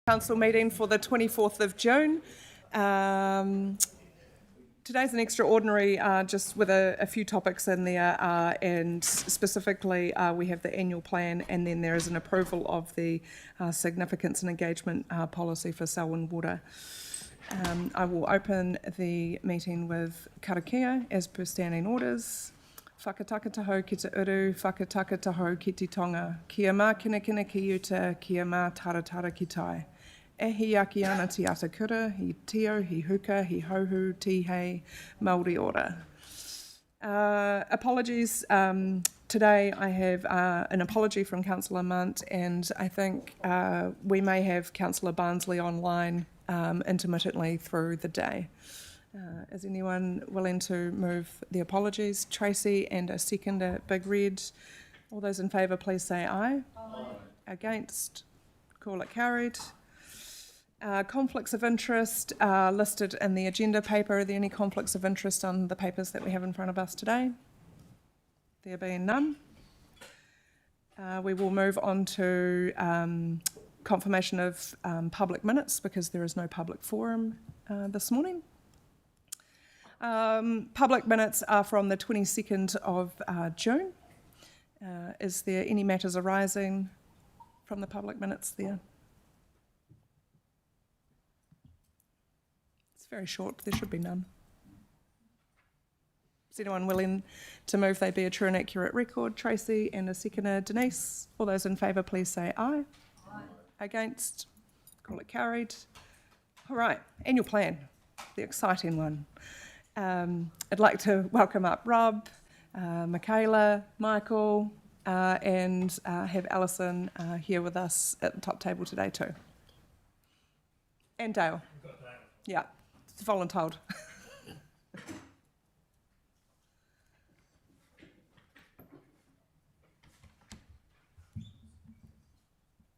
Council meeting for the 24th of June. Today's an extraordinary, just with a few topics in there, and specifically we have the annual plan, and then there is an approval of the significance and engagement policy for Selwyn Water. I will open the meeting with karakia as per standing orders. Whakatakataho ki te uru, whakatakataho ki te tonga. Kia mā kina ki uta, kia mā taratara ki tai. E hi aki ana te atakura, hi tio, hi huka, hi hohu, tihei, Māori ora. Apologies. Today I have an apology from Councillor Munt, and I think we may have Councillor Barnsley online intermittently through the day. Is anyone willing to move the apologies? Tracy, and a seconder, Big Red. All those in favour, please say aye. Aye. Against? Call it carried. Conflicts of interest are listed in the agenda paper. Are there any conflicts of interest on the papers that we have in front of us today? There being none. We will move on to confirmation of public minutes because there is no public forum this morning. Public minutes are from the 22nd of June. Is there any matters arising from the public minutes there? It's very short, there should be none. Is anyone willing to move they be a true and accurate record? Tracy, and a seconder, Denise. All those in favour, please say aye. Aye. Against? Call it carried. All right, annual plan, the exciting one. I'd like to welcome up Rob, Michaela, Michael, and have Alison here with us at the top table today too. And Dale. Yeah, it's voluntold.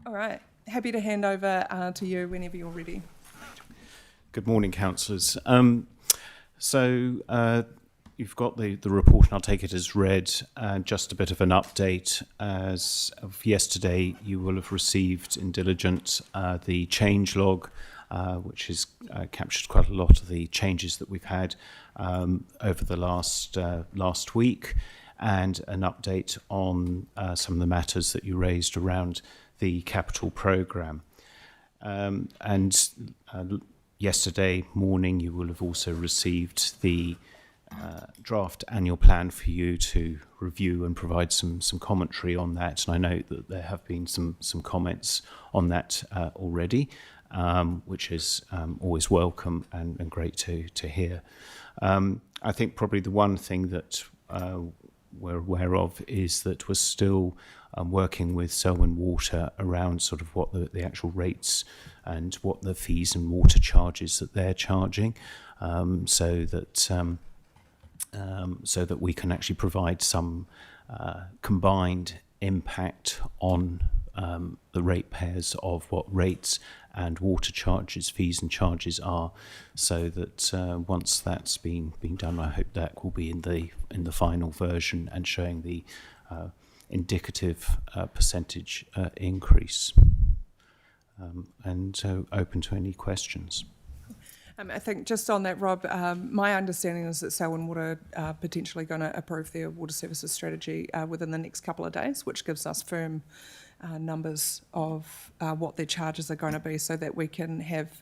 All right, happy to hand over to you whenever you're ready. Good morning, councillors. So you've got the report, and I'll take it as read. Just a bit of an update. As of yesterday, you will have received in diligence the change log, which has captured quite a lot of the changes that we've had over the last week, and an update on some of the matters that you raised around the capital programme. Yesterday morning, you will have also received the draft annual plan for you to review and provide some commentary on that. And I know that there have been some comments on that already, which is always welcome and great to hear. I think probably the one thing that we're aware of is that we're still working with Selwyn Water around sort of what the actual rates and what the fees and water charges that they're charging, so that we can actually provide some combined impact on the ratepayers of what rates and water charges, fees and charges are, so that once that's been done, I hope that will be in the final version and showing the indicative percentage increase. And so open to any questions. I think just on that, Rob, my understanding is that Selwyn Water are potentially going to approve their water services strategy within the next couple of days, which gives us firm numbers of what their charges are going to be, so that we can have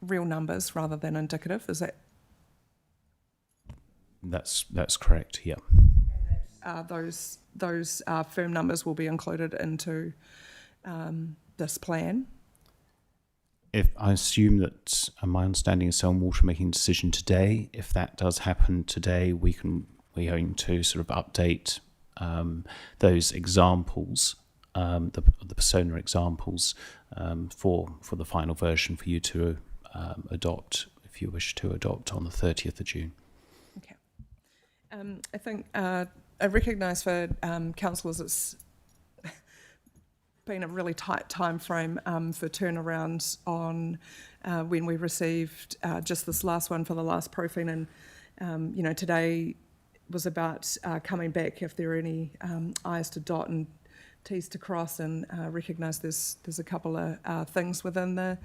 real numbers rather than indicative. Is that? That's correct. Yeah. Those firm numbers will be included into this plan. If I assume that my understanding is Selwyn Water making a decision today, if that does happen today, we're going to sort of update those examples, the persona examples, for the final version for you to adopt, if you wish to adopt, on the 30th of June. Okay. I think I recognise for councillors it's been a really tight time frame for turnaround on when we received just this last one for the last proofing, and today was about coming back if there are any I's to dot and T's to cross and recognise there's a couple of things within the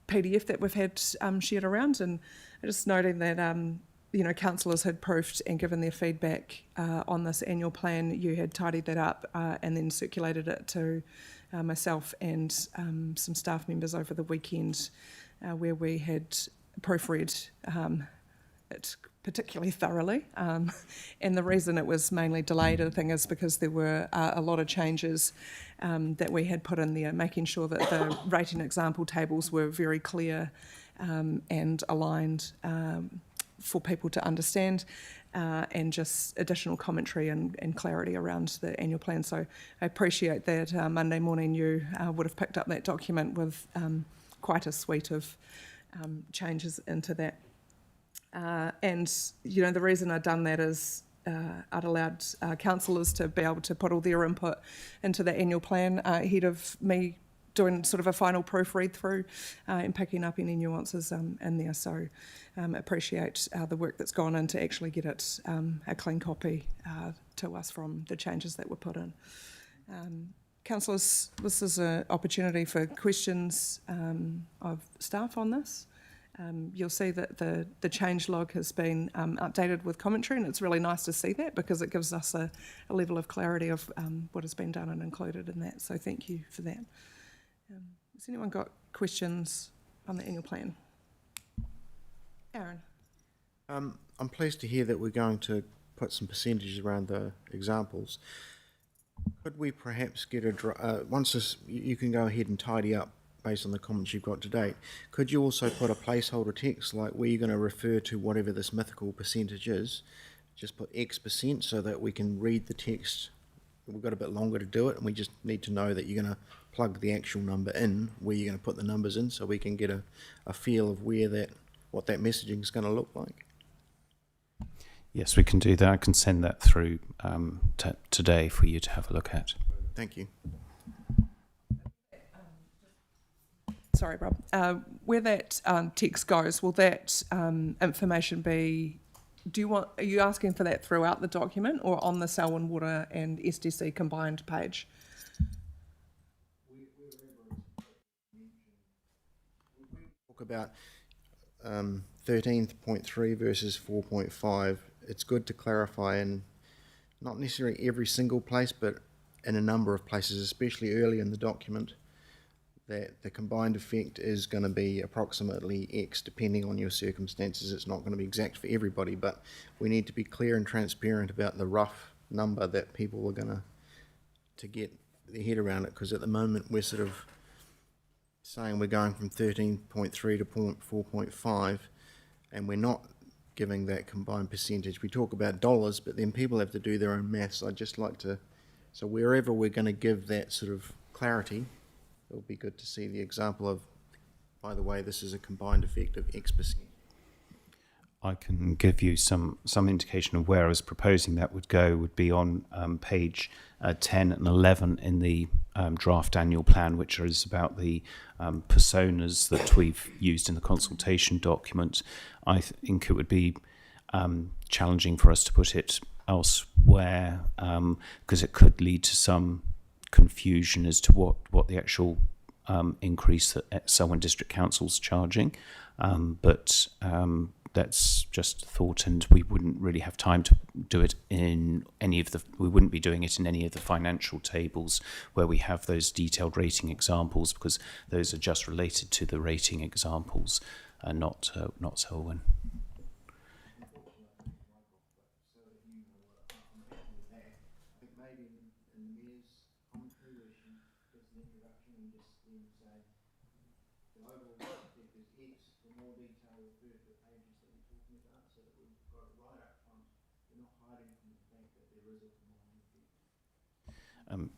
PDF that we've had shared around, and just noting that councillors had proofed and given their feedback on this annual plan. You had tidied that up and then circulated it to myself and some staff members over the weekend, where we had proofread it particularly thoroughly. And the reason it was mainly delayed, I think, is because there were a lot of changes that we had put in there, making sure that the rating example tables were very clear and aligned for people to understand, and just additional commentary and clarity around the annual plan. So I appreciate that Monday morning you would have picked up that document with quite a suite of changes into that. And the reason I'd done that is I'd allowed councillors to be able to put all their input into the annual plan ahead of me doing sort of a final proofread through and picking up any nuances in there. So appreciate the work that's gone in to actually get it a clean copy to us from the changes that were put in. Councillors, this is an opportunity for questions of staff on this. You'll see that the change log has been updated with commentary, and it's really nice to see that because it gives us a level of clarity of what has been done and included in that. So thank you for that. Has anyone got questions on the annual plan? Aaron? I'm pleased to hear that we're going to put some percentages around the examples. Could we perhaps get once this, you can go ahead and tidy up based on the comments you've got to date, could you also put a placeholder text like where you're going to refer to whatever this mythical percentage is, just put X% so that we can read the text. We've got a bit longer to do it, and we just need to know that you're going to plug the actual number in, where you're going to put the numbers in, so we can get a feel of what that messaging is going to look like. Yes, we can do that. I can send that through today for you to have a look at. Thank you. Sorry, Rob. Where that text goes, will that information be? Are you asking for that throughout the document or on the Selwyn Water and SDC combined page? Talk about 13.3 versus 4.5. It's good to clarify in not necessarily every single place, but in a number of places, especially early in the document, that the combined effect is going to be approximately X depending on your circumstances. It's not going to be exact for everybody, but we need to be clear and transparent about the rough number that people are going to get their head around it, because at the moment we're sort of saying we're going from 13.3 to 4.5 and we're not giving that combined percentage. We talk about dollars, but then people have to do their own maths. I'd just like to, so wherever we're going to give that sort of clarity, it would be good to see the example of, by the way, this is a combined effect of X%. I can give you some indication of where I was proposing that would go. Would be on page 10 and 11 in the draft annual plan, which is about the personas that we've used in the consultation document. I think it would be challenging for us to put it elsewhere because it could lead to some confusion as to what the actual increase that Selwyn District Council's charging, but that's just a thought, and we wouldn't really have time to do it in we wouldn't be doing it in any of the financial tables where we have those detailed rating examples, because those are just related to the rating examples and not Selwyn.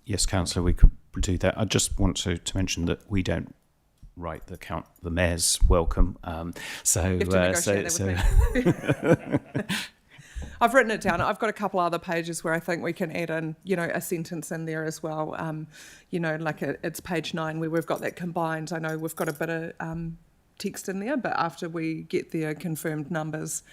Yes, Councillor, we could do that. I just want to mention that we don't write the mayor's welcome. With me. I've written it down. I've got a couple other pages where I think we can add in, a sentence in there as well. Like it's page 9 where we've got that combined. I know we've got a bit of text in there, but after we get their confirmed numbers,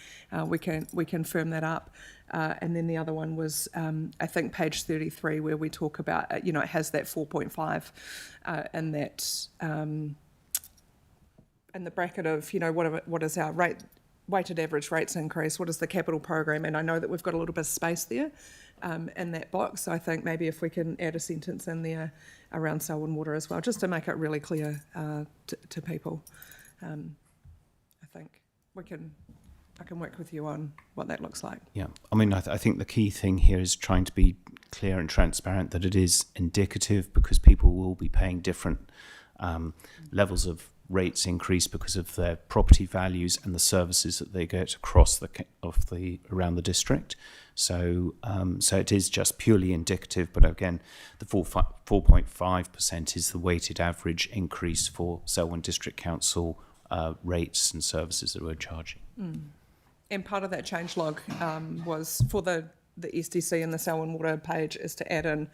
we can firm that up. And then the other one was, I think, page 33, where we talk about, it has that 4.5 and that in the bracket of, what is our weighted average rates increase, what is the capital program, and I know that we've got a little bit of space there in that box, so I think maybe if we can add a sentence in there around Selwyn Water as well, just to make it really clear to people. I think I can work with you on what that looks like. Yeah, I mean, I think the key thing here is trying to be clear and transparent that it is indicative, because people will be paying different levels of rates increase because of their property values and the services that they get across around the district. So it is just purely indicative, but again, the 4.5% is the weighted average increase for Selwyn District Council rates and services that we're charging. And part of that change log was for the SDC and the Selwyn Water page is to add in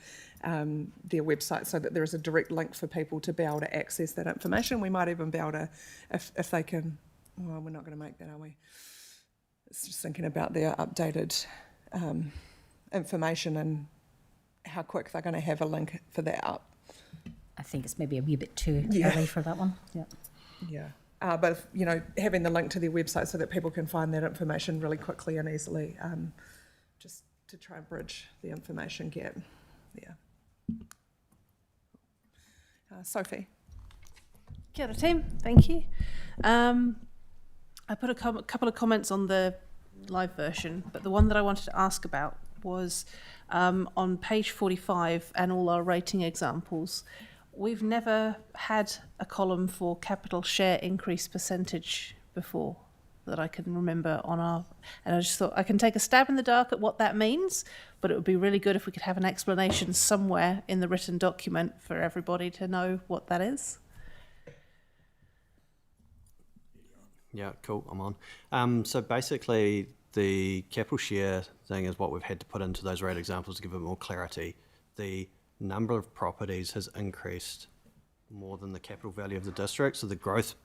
their website so that there is a direct link for people to be able to access that information. We might even be able to, if they can, well, we're not going to make that, are we? It's just thinking about their updated information and how quick they're going to have a link for that up. I think it's maybe a wee bit too early for that one. Yeah. Yeah. But if, having the link to their website so that people can find that information really quickly and easily, just to try and bridge the information gap. Yeah. Sophie. Kia ora team, thank you. I put a couple of comments on the live version, but the one that I wanted to ask about was on page 45 and all our rating examples. We've never had a column for capital share increase percentage before that I can remember on our, and I just thought I can take a stab in the dark at what that means, but it would be really good if we could have an explanation somewhere in the written document for everybody to know what that is. Yeah, cool, I'm on. So basically the capital share thing is what we've had to put into those rate examples to give it more clarity. The number of properties has increased more than the capital value of the district, so the growth,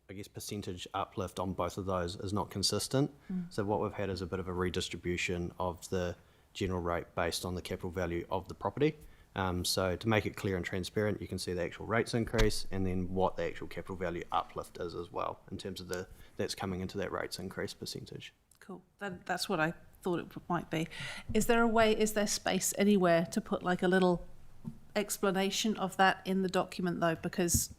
I guess, percentage uplift on both of those is not consistent. So what we've had is a bit of a redistribution of the general rate based on the capital value of the property. So to make it clear and transparent, you can see the actual rates increase and then what the actual capital value uplift is as well in terms of that's coming into that rates increase percentage. Cool. That's what I thought it might be. Is there space anywhere to put like a little explanation of that in the document though? Because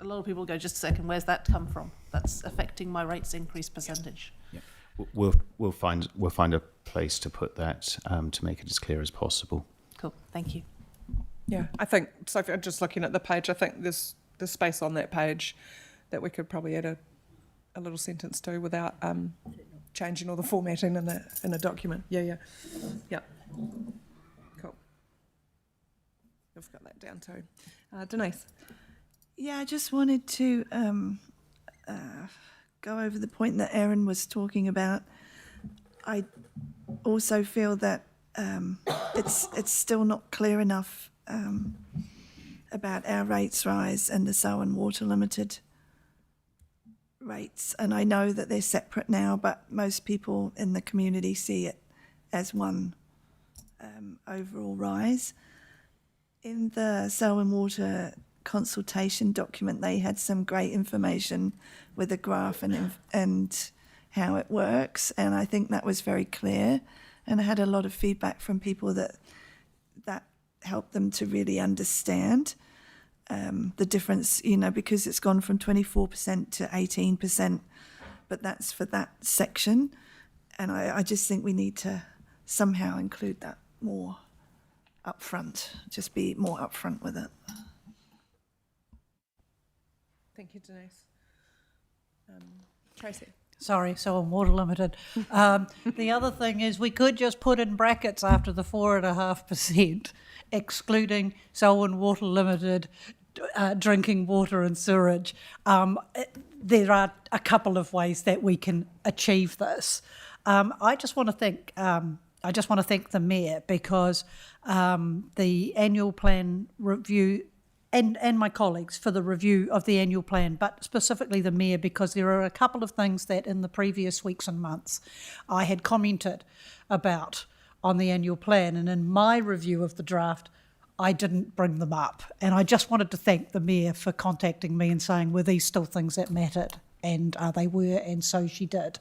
a lot of people go, just a second, where's that come from? That's affecting my rates increase percentage. Yeah. We'll find a place to put that to make it as clear as possible. Cool. Thank you. Yeah, I think, Sophie, just looking at the page, I think there's space on that page that we could probably add a little sentence to without changing all the formatting in a document. Yeah. Cool. You've got that down too. Denise. Yeah, I just wanted to go over the point that Erin was talking about. I also feel that it's still not clear enough about our rates rise and the Selwyn Water Limited rates. And I know that they're separate now, but most people in the community see it as one overall rise. In the Selwyn Water consultation document, they had some great information with a graph and how it works, and I think that was very clear, and I had a lot of feedback from people that helped them to really understand the difference, because it's gone from 24% to 18%, but that's for that section, and I just think we need to somehow include that more upfront, just be more upfront with it. Thank you, Denise. Tracy. Sorry, Selwyn Water Limited. The other thing is we could just put in brackets after the 4.5%, excluding Selwyn Water Limited drinking water and sewerage. There are a couple of ways that we can achieve this. I just want to thank the Mayor, because the annual plan review and my colleagues for the review of the annual plan, but specifically the Mayor, because there are a couple of things that in the previous weeks and months I had commented about on the annual plan, and in my review of the draft, I didn't bring them up. And I just wanted to thank the Mayor for contacting me and saying, were these still things that mattered? And they were, and so she did.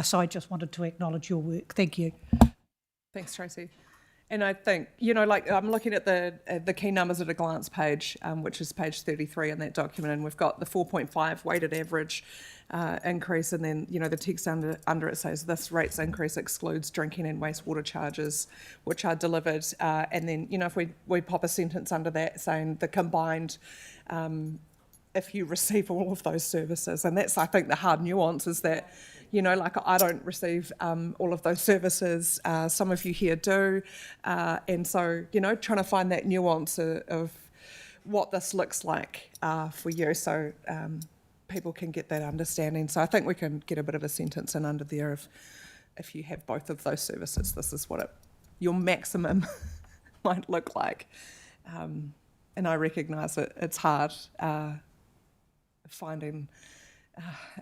So I just wanted to acknowledge your work. Thank you. Thanks, Tracy. And I think, you know, like I'm looking at the key numbers at a glance page, which is page 33 in that document, and we've got the 4.5 weighted average increase, and then, you know, the text under it says this rates increase excludes drinking and wastewater charges, which are delivered. And then, you know, if we pop a sentence under that saying the combined, if you receive all of those services, and that's, I think, the hard nuance is that, you know, like I don't receive all of those services. Some of you here do. And so, you know, trying to find that nuance of what this looks like for you so people can get that understanding. So I think we can get a bit of a sentence in under there of if you have both of those services, this is what your maximum might look like. And I recognise that it's hard finding...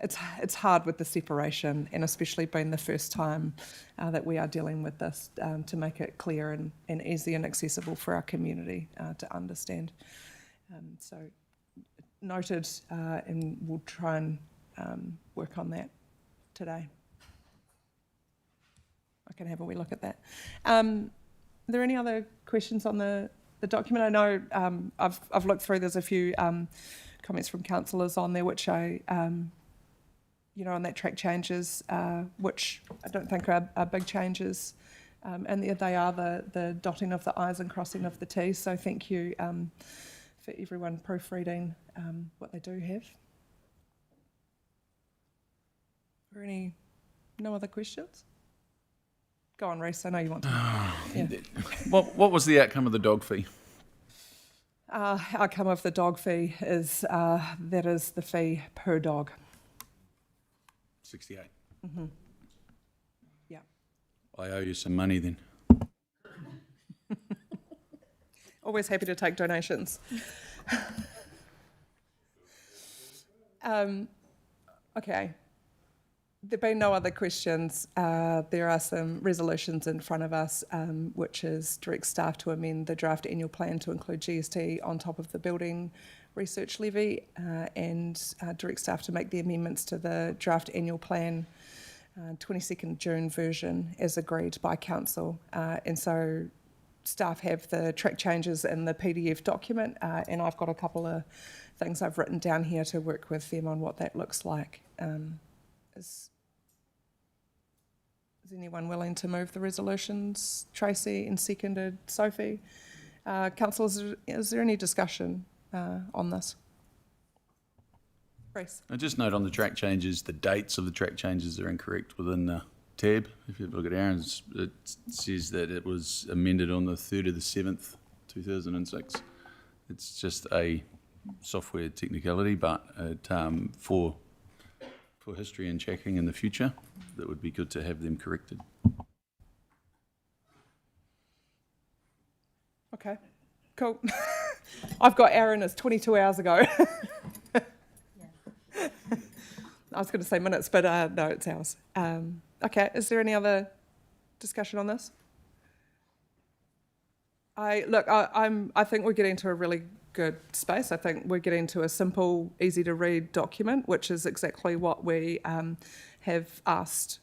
it's hard with the separation, and especially being the first time that we are dealing with this, to make it clear and easy and accessible for our community to understand. So noted, and we'll try and work on that today. I can have a wee look at that. Are there any other questions on the document? I know I've looked through, there's a few comments from councillors on there, which I, you know, on that track changes, which I don't think are big changes. And they are the dotting of the I's and crossing of the T's. So thank you for everyone proofreading what they do have. Are no other questions? Go on, Reece, I know you want to. Yeah. What was the outcome of the dog fee? Outcome of the dog fee is that is the fee per dog. 68. Mm-hmm. Yeah. I owe you some money then. Always happy to take donations. Okay. There being no other questions, there are some resolutions in front of us, which is direct staff to amend the draft annual plan to include GST on top of the building research levy, and direct staff to make the amendments to the draft annual plan 22nd June version as agreed by council. And so staff have the track changes in the PDF document, and I've got a couple of things I've written down here to work with them on what that looks like. Is anyone willing to move the resolutions? Tracy, and seconded Sophie. Councillors, is there any discussion on this? Reece. I just note on the track changes, the dates of the track changes are incorrect within the tab. If you look at Aaron's, it says that it was amended on the 3rd of the 7th, 2006. It's just a software technicality, but it, for history and checking in the future, that would be good to have them corrected. Okay, cool. I've got Aaron as 22 hours ago. I was going to say minutes, but no, it's hours. Okay, is there any other discussion on this? I think we're getting to a really good space. I think we're getting to a simple, easy to read document, which is exactly what we have asked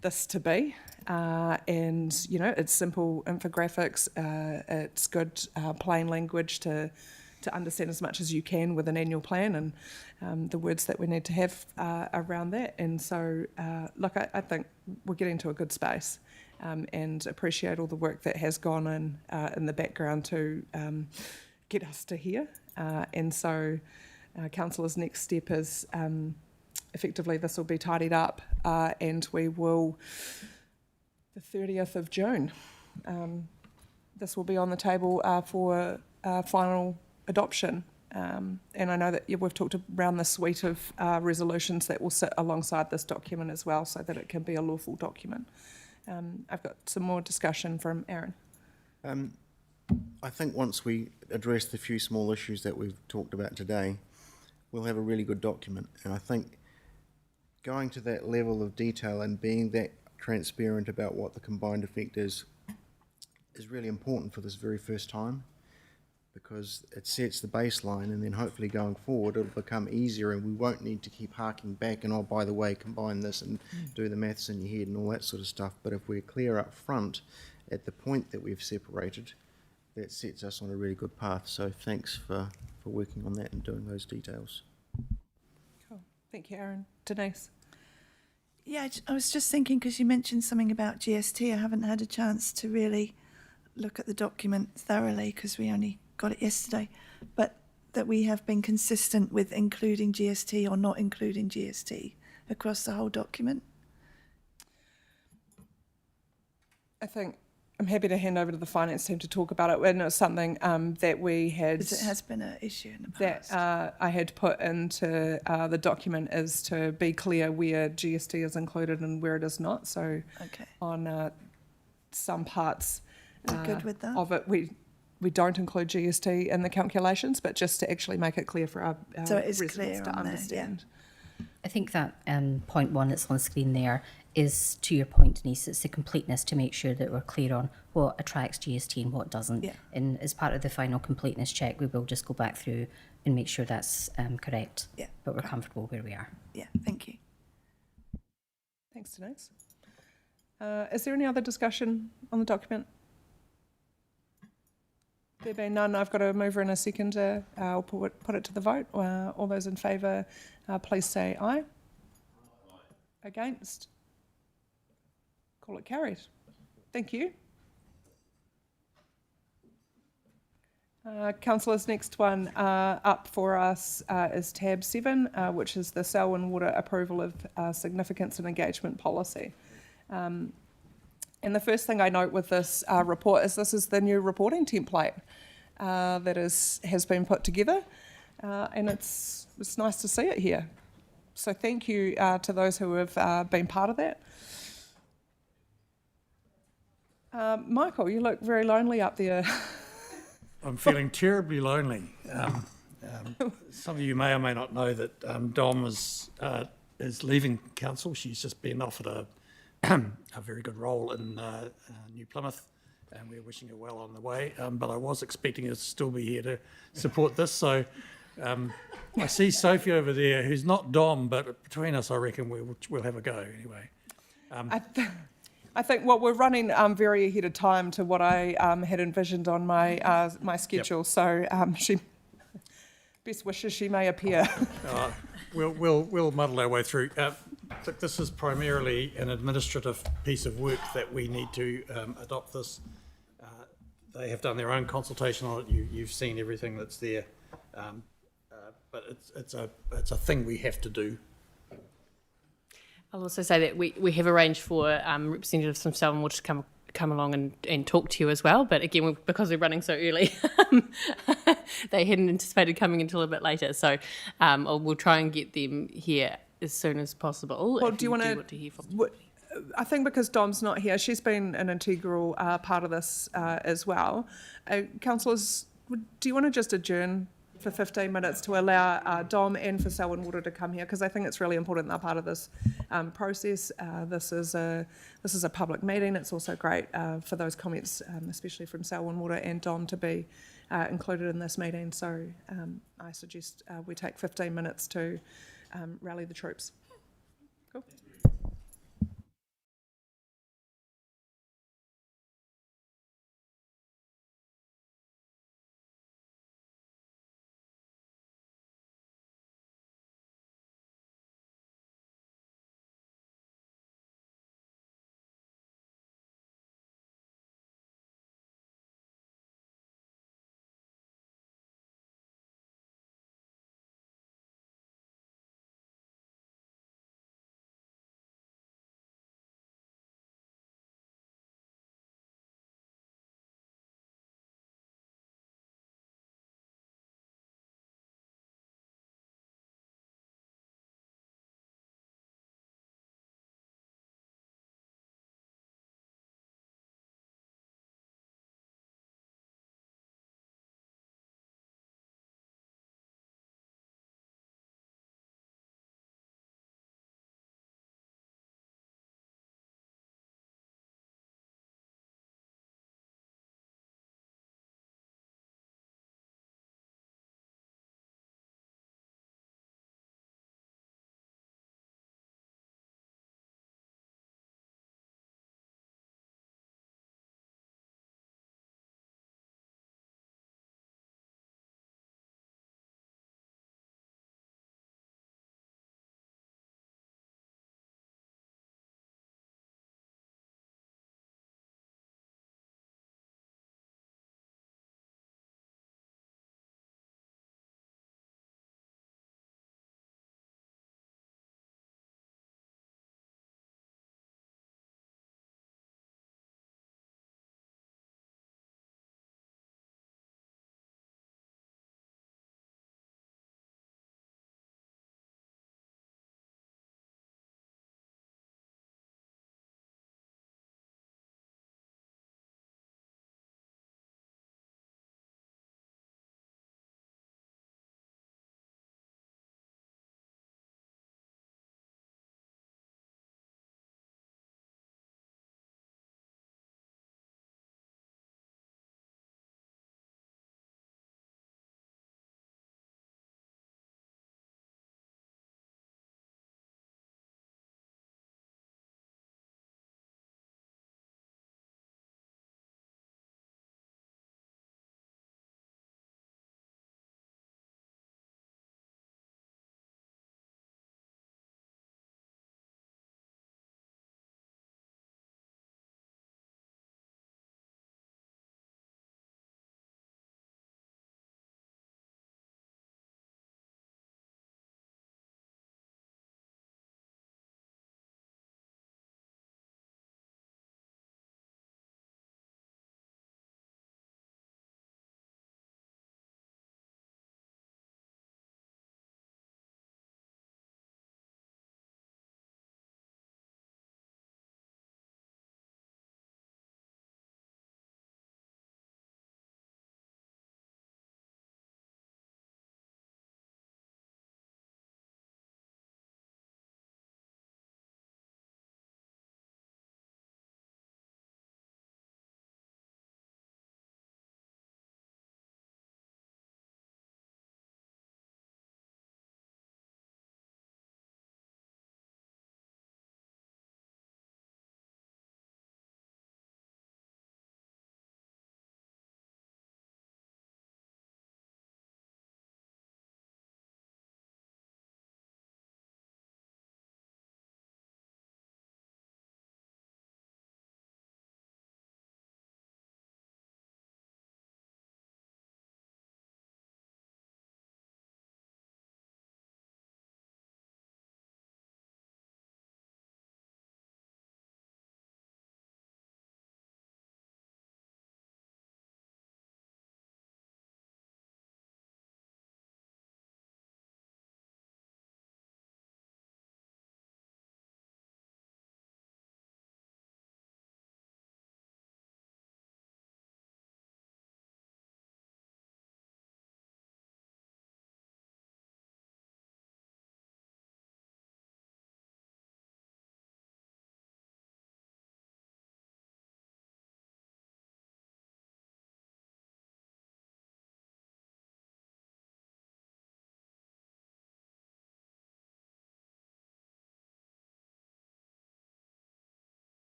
this to be. And, you know, it's simple infographics, it's good plain language to understand as much as you can with an annual plan, and the words that we need to have around that. And so, look, I think we're getting to a good space, and appreciate all the work that has gone in the background to get us to here. And so, councillors' next step is effectively this will be tidied up, and we will, the 30th of June, this will be on the table for final adoption. And I know that we've talked around the suite of resolutions that will sit alongside this document as well, so that it can be a lawful document. I've got some more discussion from Aaron. I think once we address the few small issues that we've talked about today, we'll have a really good document. And I think going to that level of detail and being that transparent about what the combined effect is really important for this very first time, because it sets the baseline, and then hopefully going forward it'll become easier and we won't need to keep harking back and, oh, by the way, combine this and do the maths in your head and all that sort of stuff. But if we're clear up front at the point that we've separated, that sets us on a really good path. So thanks for working on that and doing those details. Cool. Thank you, Aaron. Denise? Yeah, I was just thinking, because you mentioned something about GST, I haven't had a chance to really look at the document thoroughly because we only got it yesterday, but that we have been consistent with including GST or not including GST across the whole document. I think I'm happy to hand over to the finance team to talk about it, and it's something that we had... Because it has been an issue in the that past. I had put into the document is to be clear where GST is included and where it is not. So Okay. on some parts We're good with that? of it, we don't include GST in the calculations, but just to actually make it clear for our So it is residents clear to on there, yeah. understand. I think that point one that's on screen there is, to your point, Denise, it's the completeness to make sure that we're clear on what attracts GST and what doesn't. Yeah. And as part of the final completeness check, we will just go back through and make sure that's correct. Yeah, But we're okay. comfortable where we are. Yeah, thank you. Thanks, Denise. Is there any other discussion on the document? There being none, I've got a mover and a seconder. I'll put it to the vote. All those in favour, please say aye. Against? Call it carried. Thank you. Councillors, next one up for us is tab 7, which is the Selwyn Water approval of significance and engagement policy. And the first thing I note with this report is this is the new reporting template that has been put together, and it's nice to see it here. So thank you to those who have been part of that. Michael, you look very lonely up there. I'm feeling terribly lonely. Some of you may or may not know that Dom is leaving council. She's just been offered a very good role in New Plymouth, and we're wishing her well on the way. But I was expecting her to still be here to support this. So I see Sophie over there, who's not Dom, but between us, I reckon we'll have a go anyway. I think we're running very ahead of time to what I had envisioned on my my schedule. Yep. So she best wishes she may appear. We'll muddle our way through. Look, this is primarily an administrative piece of work that we need to adopt this. They have done their own consultation on it. You've seen everything that's there, but it's a thing we have to do. I'll also say that we have arranged for representatives from Selwyn Water to come along and talk to you as well. But again, because we're running so early, they hadn't anticipated coming until a bit later. So we'll try and get them here as soon as possible. Well, do you want to hear from them? I think because Dom's not here, she's been an integral part of this as well. Councillors, do you want to just adjourn for 15 minutes to allow Dom and for Selwyn Water to come here, because I think it's really important they're part of this process. This is a public meeting. It's also great for those comments, especially from Selwyn Water and Dom, to be included in this meeting. So I suggest we take 15 minutes to rally the troops. Cool.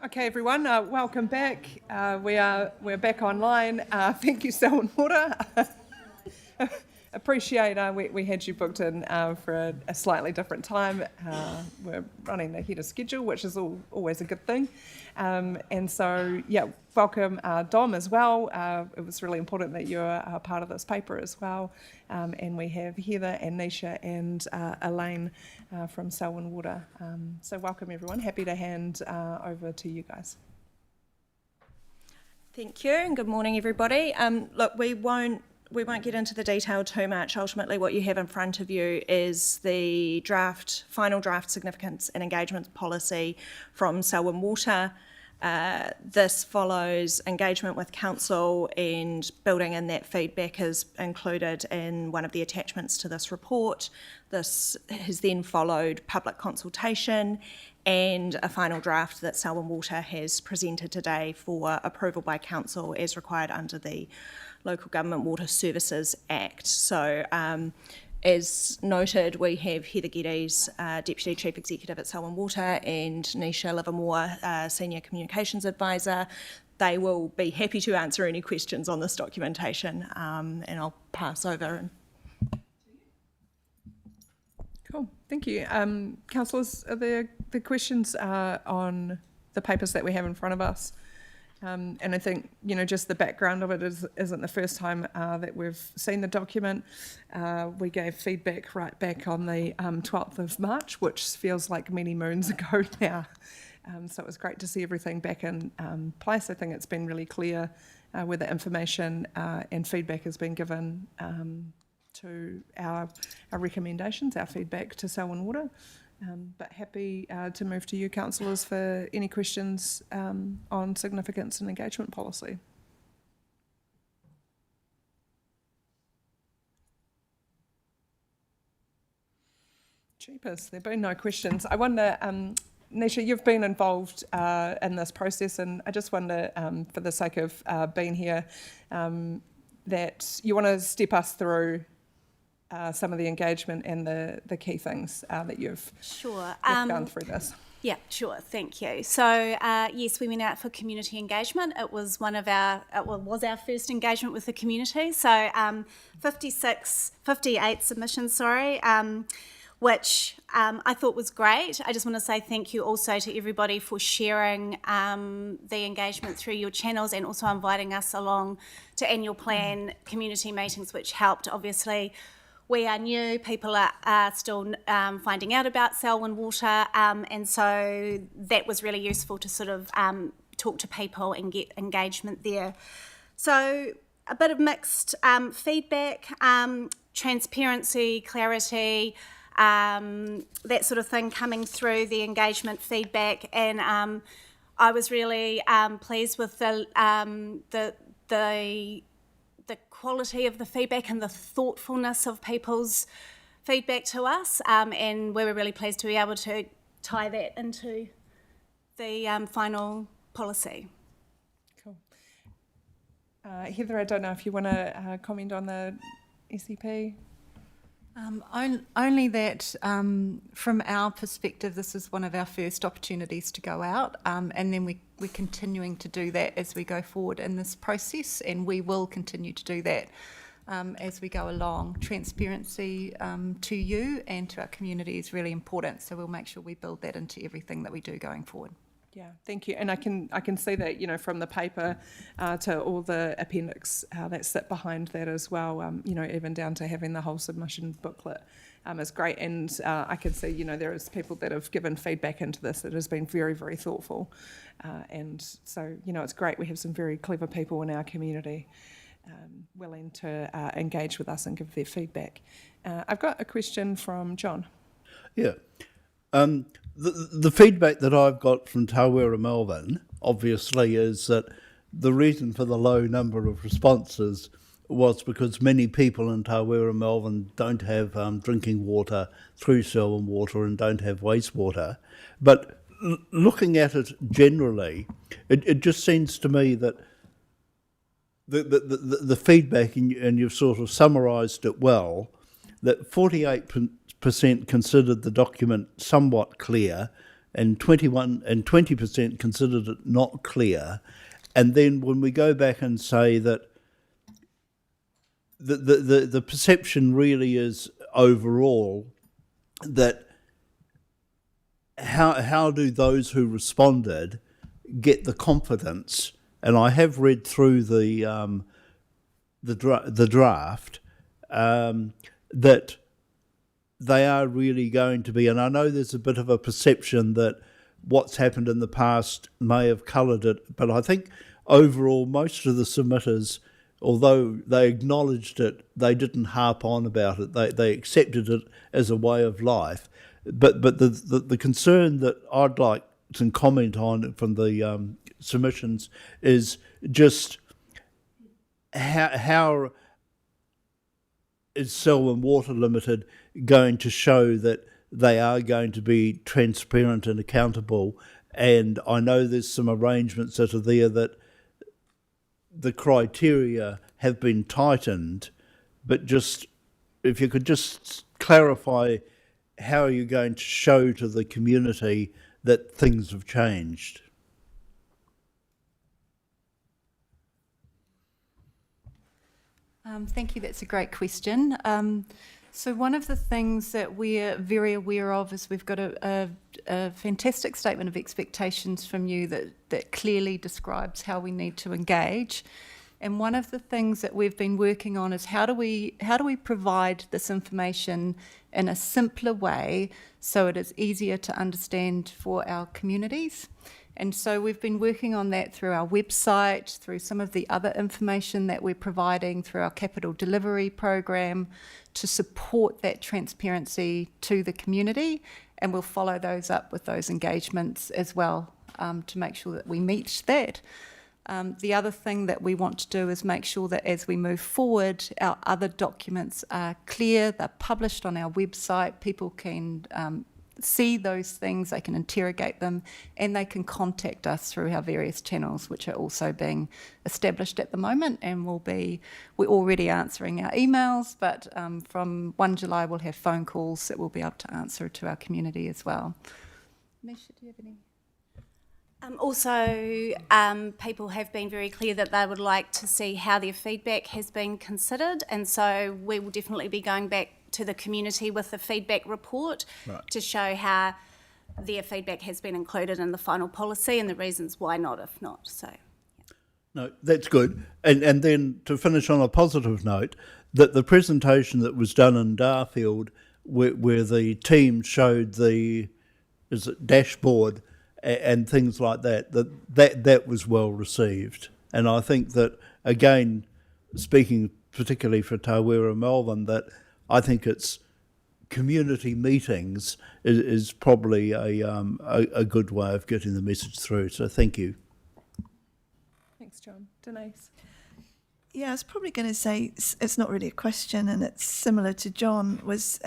Okay, everyone, welcome back. We're back online. Thank you, Selwyn Water. Appreciate we had you booked in for a slightly different time. We're running ahead of schedule, which is always a good thing. And so, yeah, welcome Dom as well. It was really important that you're part of this paper as well. And we have Heather and Nisha and Elaine from Selwyn Water. So welcome everyone. Happy to hand over to you guys. Thank you, and good morning, everybody. Look, we won't get into the detail too much. Ultimately, what you have in front of you is the final draft significance and engagement policy from Selwyn Water. This follows engagement with council, and building in that feedback is included in one of the attachments to this report. This has then followed public consultation and a final draft that Selwyn Water has presented today for approval by council as required under the Local Government Water Services Act. So as noted, we have Heather Geddes, Deputy Chief Executive at Selwyn Water, and Nisha Livermore, Senior Communications Advisor. They will be happy to answer any questions on this documentation, and I'll pass over. Cool, thank you. Councillors, are there the questions on the papers that we have in front of us? And I think, just the background of it isn't the first time that we've seen the document. We gave feedback right back on the 12th of March, which feels like many moons ago now. So it was great to see everything back in place. I think it's been really clear where the information and feedback has been given to our recommendations, our feedback to Selwyn Water. But happy to move to you, councillors, for any questions on significance and engagement policy. Jeepers, there have been no questions. I wonder, Nisha, you've been involved in this process, and I just wonder, for the sake of being here, that you want to step us through some of the engagement and the key things that you've gone through this. Yeah, sure. Thank you. So yes, we went out for community engagement. It was was our first engagement with the community. So 58 submissions, which I thought was great. I just want to say thank you also to everybody for sharing the engagement through your channels, and also inviting us along to annual plan community meetings, which helped. Obviously, we are new, people are still finding out about Selwyn Water, and so that was really useful to sort of talk to people and get engagement there. So a bit of mixed feedback, transparency, clarity, that sort of thing coming through the engagement feedback, and I was really pleased with the quality of the feedback and the thoughtfulness of people's feedback to us, and we were really pleased to be able to tie that into the final policy. Cool. Heather, I don't know if you want to comment on the SEP? Only that from our perspective, this is one of our first opportunities to go out, and then we're continuing to do that as we go forward in this process, and we will continue to do that as we go along. Transparency to you and to our community is really important, so we'll make sure we build that into everything that we do going forward. Yeah, thank you. And I can see that, from the paper to all the appendix that sit behind that as well, even down to having the whole submission booklet is great. And I can see, there is people that have given feedback into this that has been very, very thoughtful. And so, it's great. We have some very clever people in our community willing to engage with us and give their feedback. I've got a question from John. Yeah. The feedback that I've got from Tawera Melbourne, obviously, is that the reason for the low number of responses was because many people in Tawera Melbourne don't have drinking water through Selwyn Water and don't have wastewater. But looking at it generally, it just seems to me that the feedback, and you've sort of summarised it well, that 48% considered the document somewhat clear, and 20% considered it not clear. And then when we go back and say that the perception really is overall that how do those who responded get the confidence? And I have read through the draft that they are really going to be, and I know there's a bit of a perception that what's happened in the past may have coloured it, but I think overall most of the submitters, although they acknowledged it, they didn't harp on about it. They accepted it as a way of life. But the concern that I'd like to comment on from the submissions is just how is Selwyn Water Limited going to show that they are going to be transparent and accountable? And I know there's some arrangements that are there that the criteria have been tightened, but just if you could just clarify how are you going to show to the community that things have changed? Thank you. That's a great question. So one of the things that we're very aware of is we've got a fantastic statement of expectations from you that clearly describes how we need to engage. And one of the things that we've been working on is how do we provide this information in a simpler way so it is easier to understand for our communities. And so we've been working on that through our website, through some of the other information that we're providing through our capital delivery program to support that transparency to the community. And we'll follow those up with those engagements as well to make sure that we meet that. The other thing that we want to do is make sure that as we move forward, our other documents are clear, they're published on our website, people can see those things, they can interrogate them, and they can contact us through our various channels, which are also being established at the moment, and we're already answering our emails, but from 1 July we'll have phone calls that we'll be able to answer to our community as well. Nisha, do you have any? Also, people have been very clear that they would like to see how their feedback has been considered, and so we will definitely be going back to the community with the feedback report to show how their feedback has been included in the final policy and the reasons why not, if not. So, no, that's good. And then to finish on a positive note, that the presentation that was done in Darfield, where the team showed the dashboard and things like that was well received. And I think that, again, speaking particularly for Tawera Melbourne, that I think it's community meetings is probably a good way of getting the message through. So thank you. Thanks, John. Denise? Yeah, I was probably going to say it's not really a question, and it's similar to John, was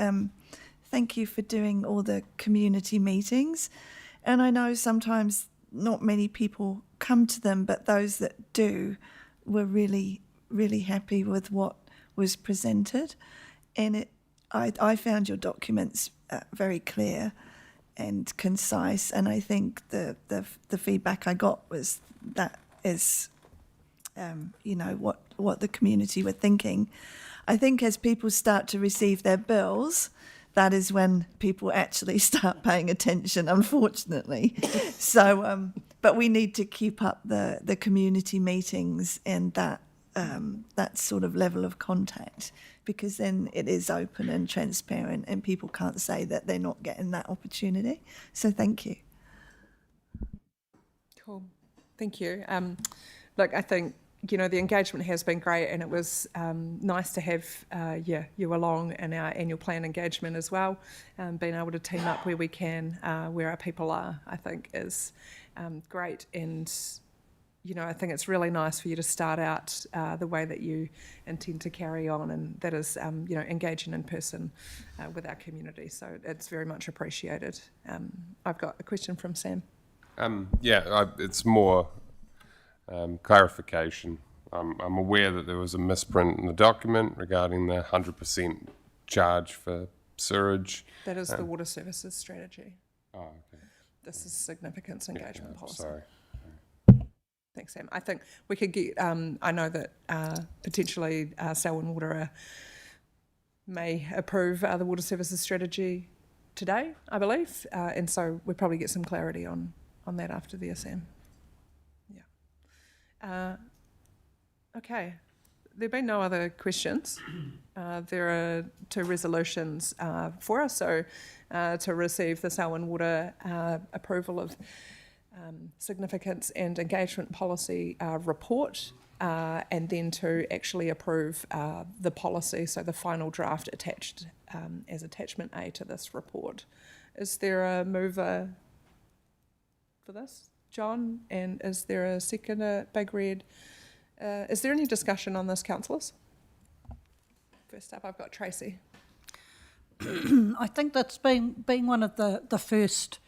thank you for doing all the community meetings. And I know sometimes not many people come to them, but those that do were really, really happy with what was presented. And I found your documents very clear and concise, and I think the feedback I got was that is, what the community were thinking. I think as people start to receive their bills, that is when people actually start paying attention, unfortunately. So, but we need to keep up the community meetings and that sort of level of contact, because then it is open and transparent and people can't say that they're not getting that opportunity. So thank you. Cool. Thank you. Look, I think, the engagement has been great, and it was nice to have you along in our annual plan engagement as well. Being able to team up where we can, where our people are, I think is great. And, I think it's really nice for you to start out the way that you intend to carry on, and that is, engaging in person with our community. So it's very much appreciated. I've got a question from Sam. It's more clarification. I'm aware that there was a misprint in the document regarding the 100% charge for sewerage. That is the water services strategy. Oh, okay. This is significance engagement policy. Sorry. Thanks, Sam. I think we could get, I know that potentially Selwyn Water may approve the water services strategy today, I believe, and so we'll probably get some clarity on that after the Sam. Yeah. Okay. There have been no other questions. There are 2 resolutions for us, so to receive the Selwyn Water approval of significance and engagement policy report, and then to actually approve the policy, so the final draft attached as attachment A to this report. Is there a mover for this, John? And is there a seconder, Big Red? Is there any discussion on this, councillors? First up, I've got Tracy. I think that's been one of the first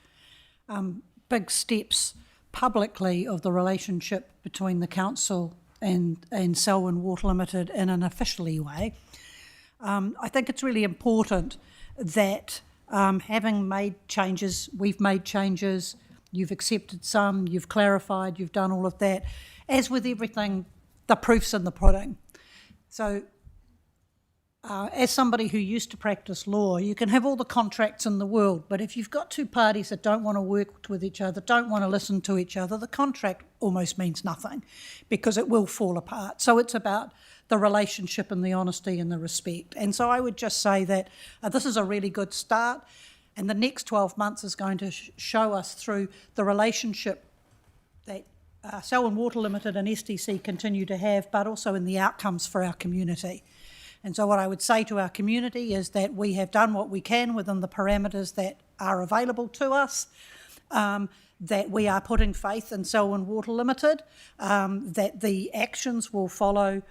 big steps publicly of the relationship between the council and Selwyn Water Limited in an officially way. I think it's really important that having made changes, we've made changes, you've accepted some, you've clarified, you've done all of that. As with everything, the proof's in the pudding. So as somebody who used to practice law, you can have all the contracts in the world, but if you've got 2 parties that don't want to work with each other, don't want to listen to each other, the contract almost means nothing because it will fall apart. So it's about the relationship and the honesty and the respect. And so I would just say that this is a really good start, and the next 12 months is going to show us through the relationship that Selwyn Water Limited and STC continue to have, but also in the outcomes for our community. And so what I would say to our community is that we have done what we can within the parameters that are available to us, that we are putting faith in Selwyn Water Limited, that the actions will follow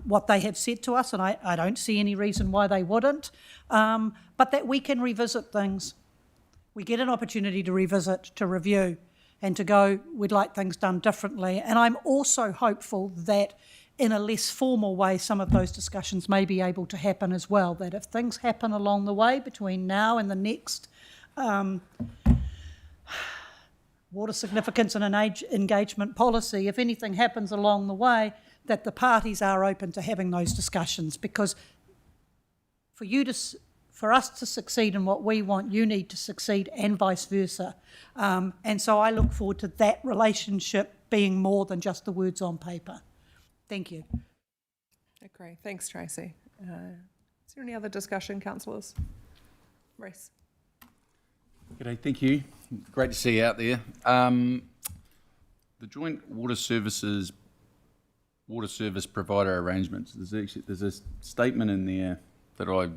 what they have said to us, and I don't see any reason why they wouldn't, but that we can revisit things. We get an opportunity to revisit, to review, and to go, we'd like things done differently. And I'm also hopeful that in a less formal way, some of those discussions may be able to happen as well, that if things happen along the way between now and the next water significance and engagement policy, if anything happens along the way, that the parties are open to having those discussions, because for us to succeed in what we want, you need to succeed, and vice versa. And so I look forward to that relationship being more than just the words on paper. Thank you. Okay, thanks, Tracy. Is there any other discussion, councillors? Reece. G'day, thank you. Great to see you out there. The joint water service provider arrangements. There's a statement in there that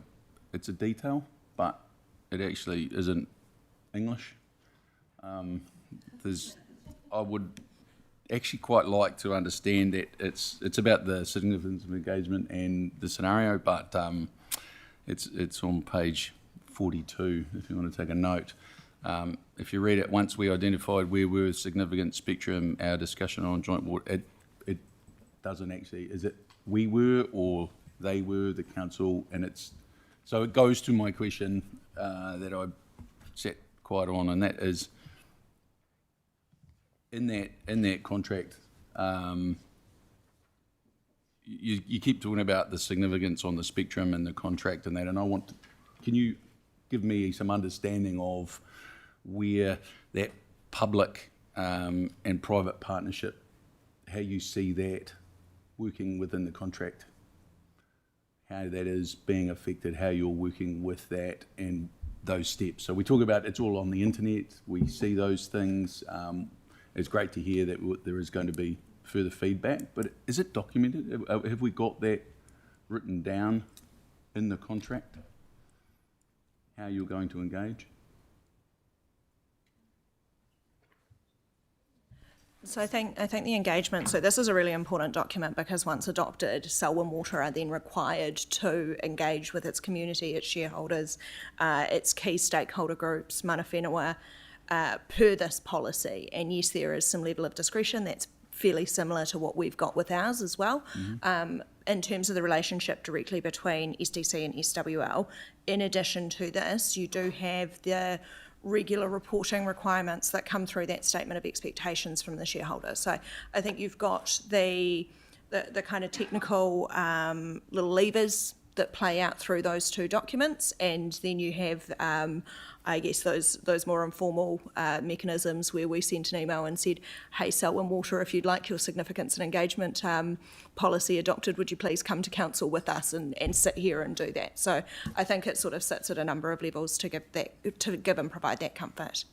it's a detail, but it actually isn't English. I would actually quite like to understand that it's about the significance of engagement and the scenario, but it's on page 42 if you want to take a note. If you read it, once we identified where were significant spectrum, our discussion on joint water, it doesn't actually, is it we were or they were, the council, and so it goes to my question that I set quite on, and that is, in that contract, you keep talking about the significance on the spectrum and the contract and that, and can you give me some understanding of where that public and private partnership, how you see that working within the contract, how that is being affected, how you're working with that and those steps. So we talk about it's all on the internet, we see those things. It's great to hear that there is going to be further feedback, but is it documented? Have we got that written down in the contract, how you're going to engage? So I think the engagement, so this is a really important document because once adopted, Selwyn Water are then required to engage with its community, its shareholders, its key stakeholder groups, mana whenua, per this policy. And yes, there is some level of discretion that's fairly similar to what we've got with ours as well. Mm-hmm. In terms of the relationship directly between SDC and SWL. In addition to this, you do have the regular reporting requirements that come through that statement of expectations from the shareholder. So I think you've got the kind of technical little levers that play out through those two documents, and then you have, I guess, those more informal mechanisms where we sent an email and said, hey, Selwyn Water, if you'd like your significance and engagement policy adopted, would you please come to council with us and sit here and do that? So I think it sort of sits at a number of levels to give and provide that comfort.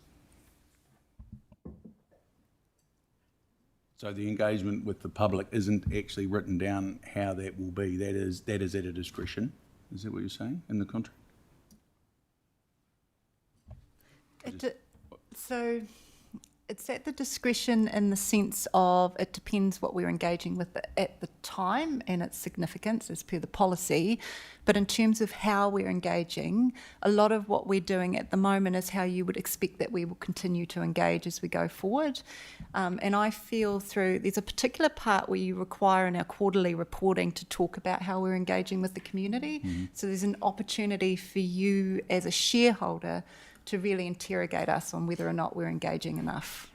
So the engagement with the public isn't actually written down how that will be. That is at a discretion. Is that what you're saying in the contract? So it's at the discretion in the sense of it depends what we're engaging with at the time and its significance as per the policy. But in terms of how we're engaging, a lot of what we're doing at the moment is how you would expect that we will continue to engage as we go forward. And I feel there's a particular part where you require in our quarterly reporting to talk about how we're engaging with the community. Mm-hmm. So there's an opportunity for you as a shareholder to really interrogate us on whether or not we're engaging enough.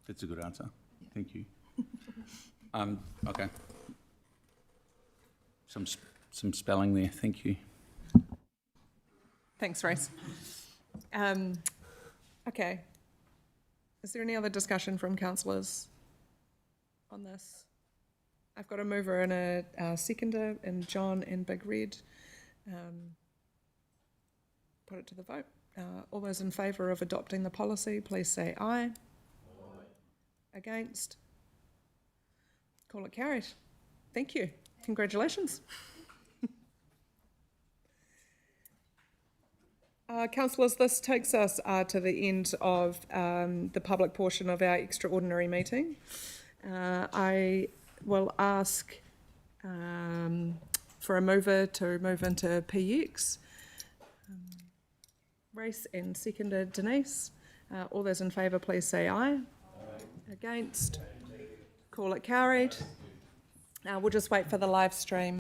That's a good answer. Thank you. Okay. Some spelling there. Thank you. Thanks, Race. Okay. Is there any other discussion from councillors on this? I've got a mover and a seconder, and John and Big Red. Put it to the vote. All those in favour of adopting the policy, please say aye. Aye. Against? Call it carried. Thank you. Congratulations. Councillors, this takes us to the end of the public portion of our extraordinary meeting. I will ask for a mover to move into PX. Race and seconder Denise. All those in favour, please say aye. Aye. Against? Call it carried. We'll just wait for the live stream.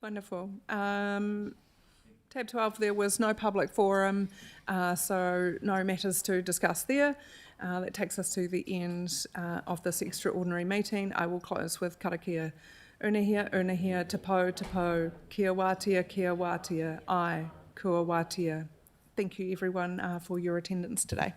Wonderful. Tab 12, there was no public forum, so no matters to discuss there. That takes us to the end of this extraordinary meeting. I will close with karakia. Unahia, unahia, tapo, tapo, kia wātia, ai, kua wātia. Thank you everyone for your attendance today.